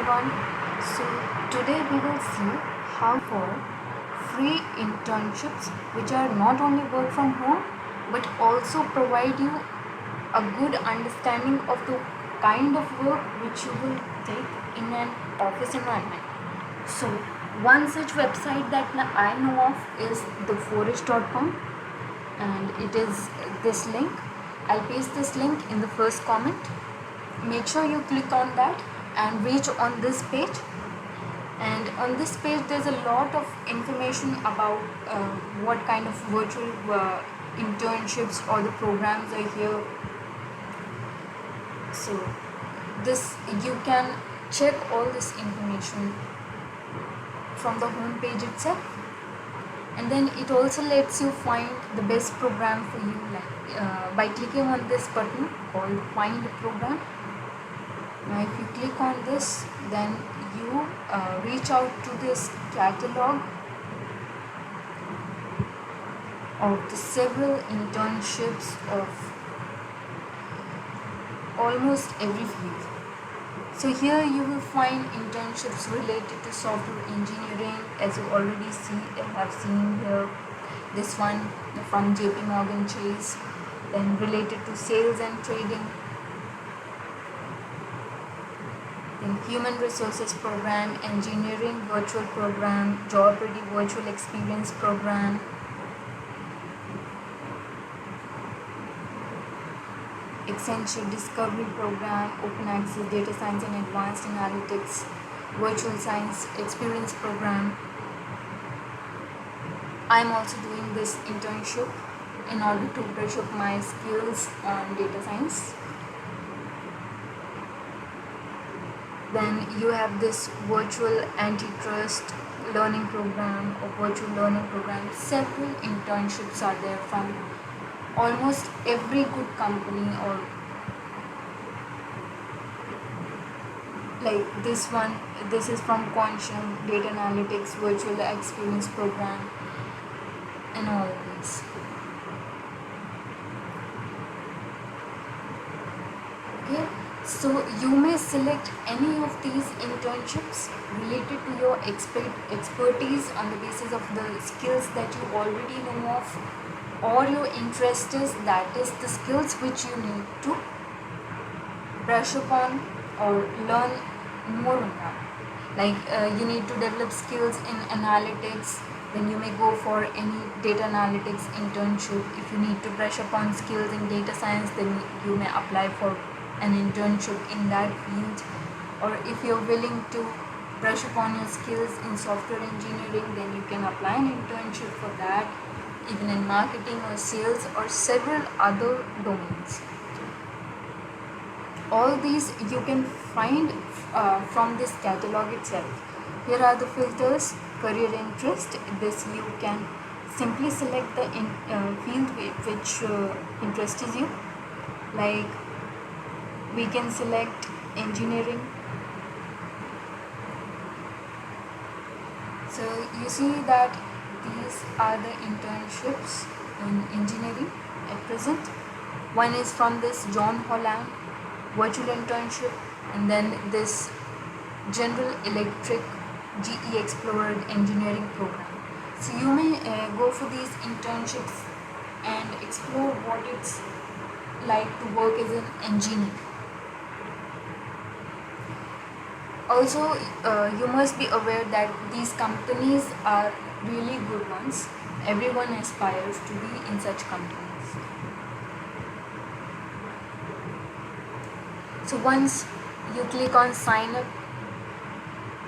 everyone. So today we will see how for free internships which are not only work from home but also provide you a good understanding of the kind of work which you will take in an office environment. So one such website that I know of is the forage.com, and it is this link. I'll paste this link in the first comment. Make sure you click on that and reach on this page, and on this page there's a lot of information about what kind of virtual internships or the programs are here. So this you can check all this information from the home page itself, and then it also lets you find the best program for you, like by clicking on this button called find program. Now if you click on this, then you reach out to this catalog of the several internships of almost every field. So here you will find internships related to software engineering. As you already have seen here, this one from JP Morgan Chase, then related to sales and trading, then human resources program, engineering virtual program, G.O.A.T virtual experience program, Accenture discovery program, open access data science and advanced analytics, virtual science experience program. I'm also doing this internship in order to brush up my skills on data science. Then you have this virtual antitrust learning program or virtual learning program. Several internships are there from almost every good company, or like this one. This is from Quantum data analytics virtual experience program, and all of these. Okay, so you may select any of these internships related to your expertise on the basis of the skills that you already know of, or your interest is, that is the skills which you need to brush upon or learn more on that. Like you need to develop skills in analytics, then you may go for any data analytics internship. If you need to brush upon skills in data science, then you may apply for an internship in that field. Or if you're willing to brush upon your skills in software engineering, then you can apply an internship for that, even in marketing or sales or several other domains. All these you can find from this catalog itself. Here are the filters. Career interest, this you can simply select the field which interests you. Like we can select engineering. So you see that these are the internships in engineering at present. One is from this John Holland virtual internship, and then this General Electric GE Explorer engineering program. So you may go for these internships and explore what it's like to work as an engineer. Also, you must be aware that these companies are really good ones. Everyone aspires to be in such companies. So once you click on sign up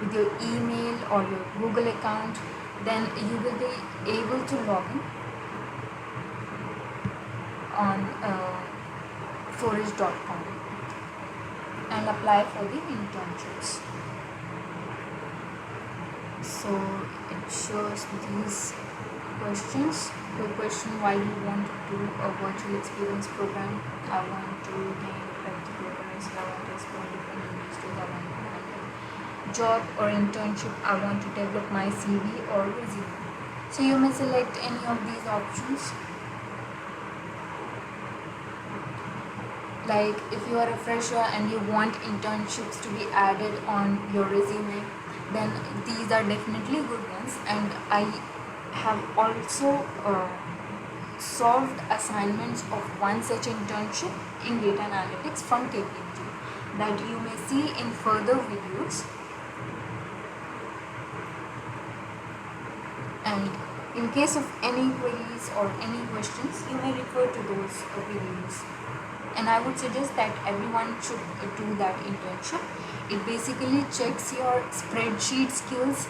with your email or your Google account, then you will be able to log in on forage.com and apply for the internships. So it shows these questions. The question why you want to do a virtual experience program. I want to gain practical experience. I want to explore different industries. I want to find a job or internship. I want to develop my CV or resume. So you may select any of these options. Like if you are a fresher and you want internships to be added on your resume, then these are definitely good ones. And I have also solved assignments of one such internship in data analytics from KPMG that you may see in further videos. And in case of any queries or any questions, you may refer to those videos. And I would suggest that everyone should do that internship. It basically checks your spreadsheet skills,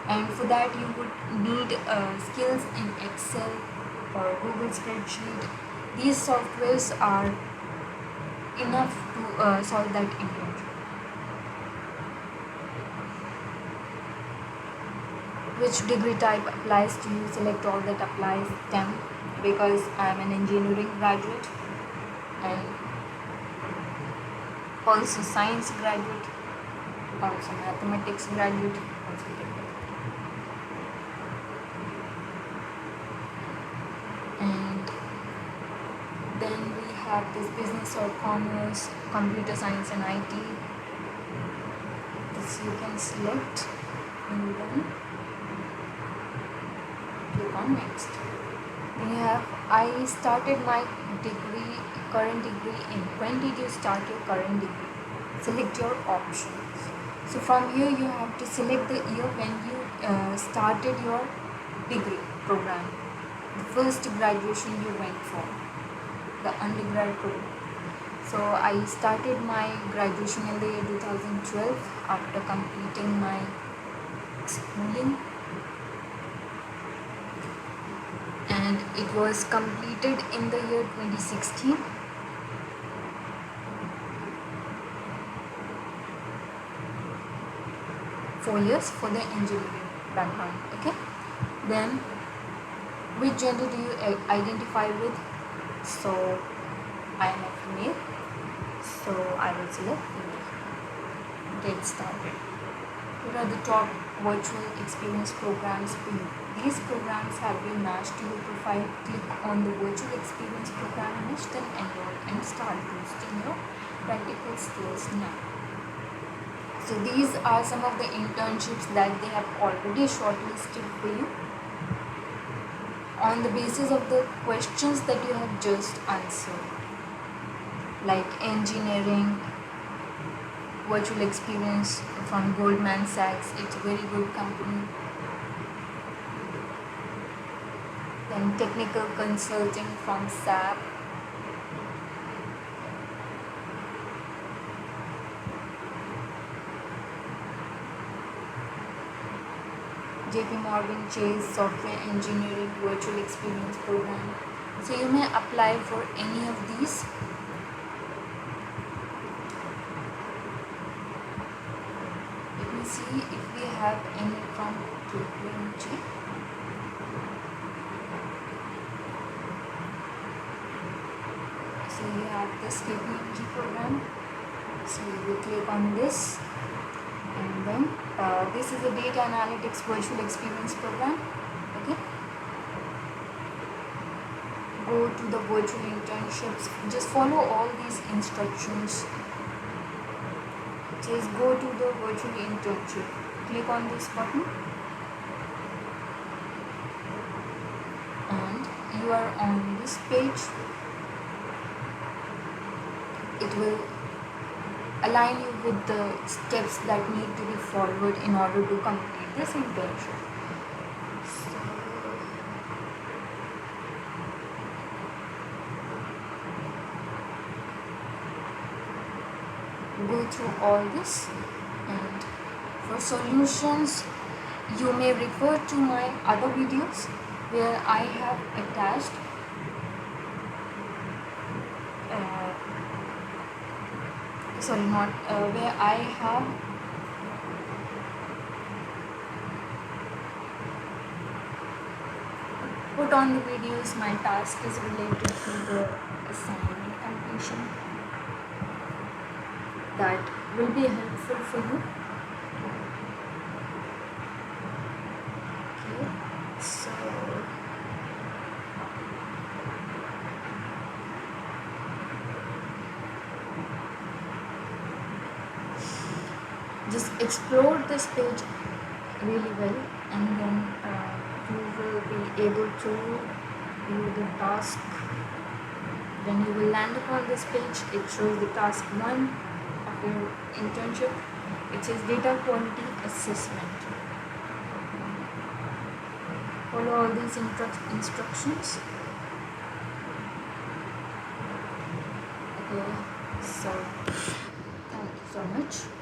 and for that you would need skills in Excel or Google spreadsheet. These softwares are enough to solve that internship. Which degree type applies to you? Select all that applies. STEM, because I am an engineering graduate, and also science graduate, also mathematics graduate, also technical. And then we have this business or commerce, computer science and IT. This you can select and then click on next. Then you have, I started my degree, current degree in. When did you start your current degree? Select your options. So from here you have to select the year when you started your degree program, the first graduation you went for, the undergrad program. So I started my graduation in the year 2012 after completing my schooling, and it was completed in the year 2016. Four years for the engineering background. Okay, then which gender do you identify with? So I am a female, so I will select female. Get started. Here are the top virtual experience programs for you. These programs have been matched to your profile. Click on the virtual experience program image, then enroll and start boosting your practical skills now. So these are some of the internships that they have already shortlisted for you on the basis of the questions that you have just answered, like engineering, virtual experience from Goldman Sachs, it's a very good company. Then technical consulting from SAP. JP Morgan Chase Software Engineering Virtual Experience Program. So you may apply for any of these. Let me see if we have any from KPMG. So you have this KPMG program. So you click on this, and then this is a data analytics virtual experience program. Okay, go to the virtual internships. Just follow all these instructions. It says go to the virtual internship. Click on this button, and you are on this page. It will align you with the steps that need to be followed in order to complete this internship. So, go through all this, and for solutions you may refer to my other videos where I have attached where I have put on the videos. My task is related to the assignment completion. That will be helpful for you. Okay, so Just explore this page really well, and then you will be able to view the task. When you will land upon this page, it shows the task 1 of your internship, which is data quality assessment. Follow all these instructions. Okay, so thank you so much.